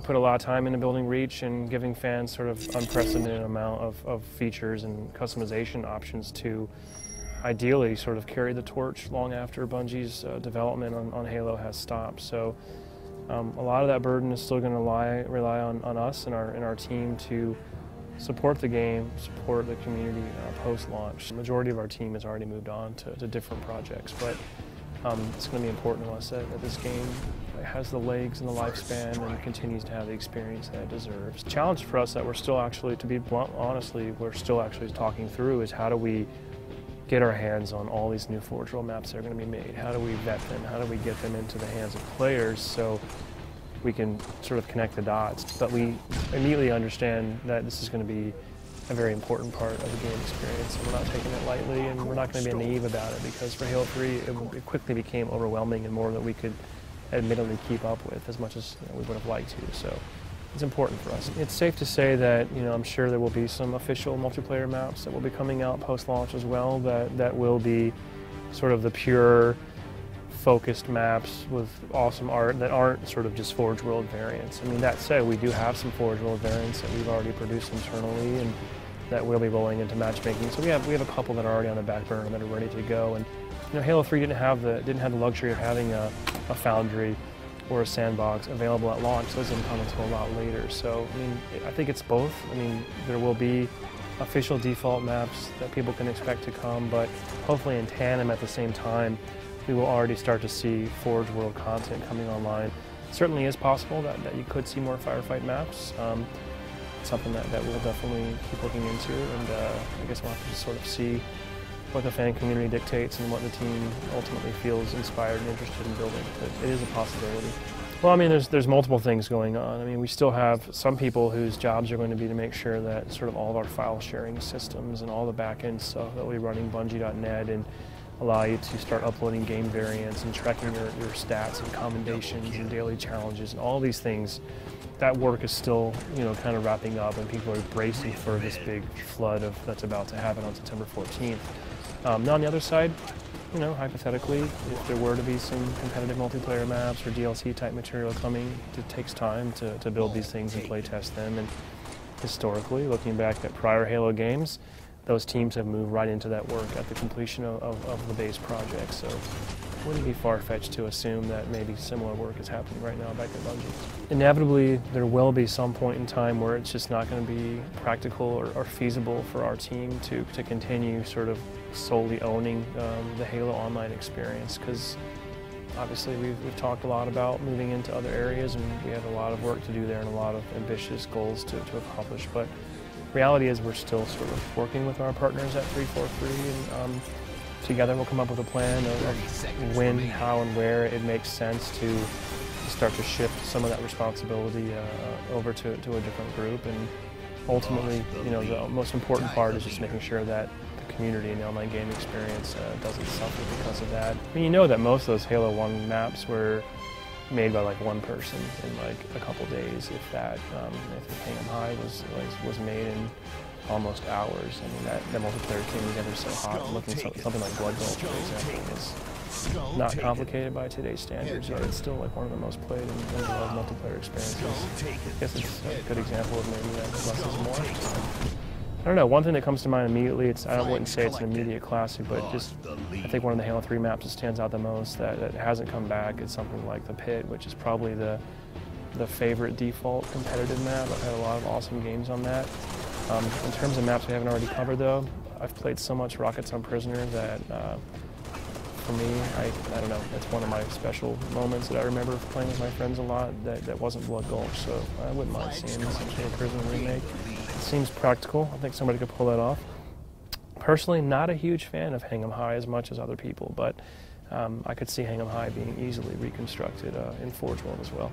put a lot of time into building Reach and giving fans sort of unprecedented amount of features and customization options to ideally sort of carry the torch long after Bungie's development on Halo has stopped. So a lot of that burden is still going to rely on us and our team to support the game, support the community post-launch. The majority of our team has already moved on to different projects, but it's going to be important to us that this game has the legs and the lifespan and continues to have the experience that it deserves. The challenge for us that we're still actually, to be blunt, honestly, we're still actually talking through is how do we get our hands on all these new Forge World maps that are going to be made? How do we vet them? How do we get them into the hands of players so we can sort of connect the dots? But we immediately understand that this is going to be a very important part of the game experience, and we're not taking it lightly, and we're not going to be naive about it, because for Halo 3 it quickly became overwhelming and more than we could admittedly keep up with as much as we would have liked to. So it's important for us. It's safe to say that I'm sure there will be some official multiplayer maps that will be coming out post-launch as well that will be sort of the pure focused maps with awesome art that aren't sort of just Forge World variants. I mean, that said, we do have some Forge World variants that we've already produced internally and that we'll be rolling into matchmaking. So we have a couple that are already on the back burner that are ready to go. And Halo 3 didn't have the luxury of having a foundry or a sandbox available at launch. Those didn't come until a lot later. So I mean, I think it's both. I mean, there will be official default maps that people can expect to come, but hopefully in tandem at the same time, we will already start to see Forge World content coming online. It certainly is possible that you could see more firefight maps. Something that we'll definitely keep looking into, and I guess we'll have to just sort of see what the fan community dictates and what the team ultimately feels inspired and interested in building. But it is a possibility. Well, I mean, there's multiple things going on. I mean, we still have some people whose jobs are going to be to make sure that sort of all of our file sharing systems and all the back-end stuff that we'll be running Bungie.net and allow you to start uploading game variants and tracking your stats and commendations and daily challenges and all these things. That work is still, kind of wrapping up, and people are bracing for this big flood that's about to happen on September 14th. Now on the other side, hypothetically, if there were to be some competitive multiplayer maps or DLC type material coming, it takes time to build these things and play test them. And historically, looking back at prior Halo games, those teams have moved right into that work at the completion of the base project. So it wouldn't be far-fetched to assume that maybe similar work is happening right now back at Bungie. Inevitably, there will be some point in time where it's just not going to be practical or feasible for our team to continue sort of solely owning the Halo Online experience, because obviously we've talked a lot about moving into other areas, and we have a lot of work to do there and a lot of ambitious goals to accomplish. But reality is we're still sort of working with our partners at 343, and together we'll come up with a plan of when, how, and where it makes sense to start to shift some of that responsibility over to a different group. And ultimately, the most important part is just making sure that the community and the online game experience doesn't suffer because of that. I mean, that most of those Halo 1 maps were made by like one person in like a couple days, if that. I think Hang 'em High was made in almost hours. I mean, that multiplayer came together so hot. Looking at something like Blood Gulch, for example, is not complicated by today's standards, yet it's still like one of the most played and loved multiplayer experiences. I guess it's a good example of maybe less is more. I don't know, one thing that comes to mind immediately, I wouldn't say it's an immediate classic, but just I think one of the Halo 3 maps that stands out the most that hasn't come back is something like the Pit, which is probably the favorite default competitive map. I've had a lot of awesome games on that. In terms of maps we haven't already covered though, I've played so much Rockets on Prisoner that for me, I don't know, it's one of my special moments that I remember playing with my friends a lot that wasn't Blood Gulch, so I wouldn't mind seeing essentially a Prisoner remake. It seems practical. I think somebody could pull that off. Personally, not a huge fan of Hang 'em High as much as other people, but I could see Hang 'em High being easily reconstructed in Forge World as well.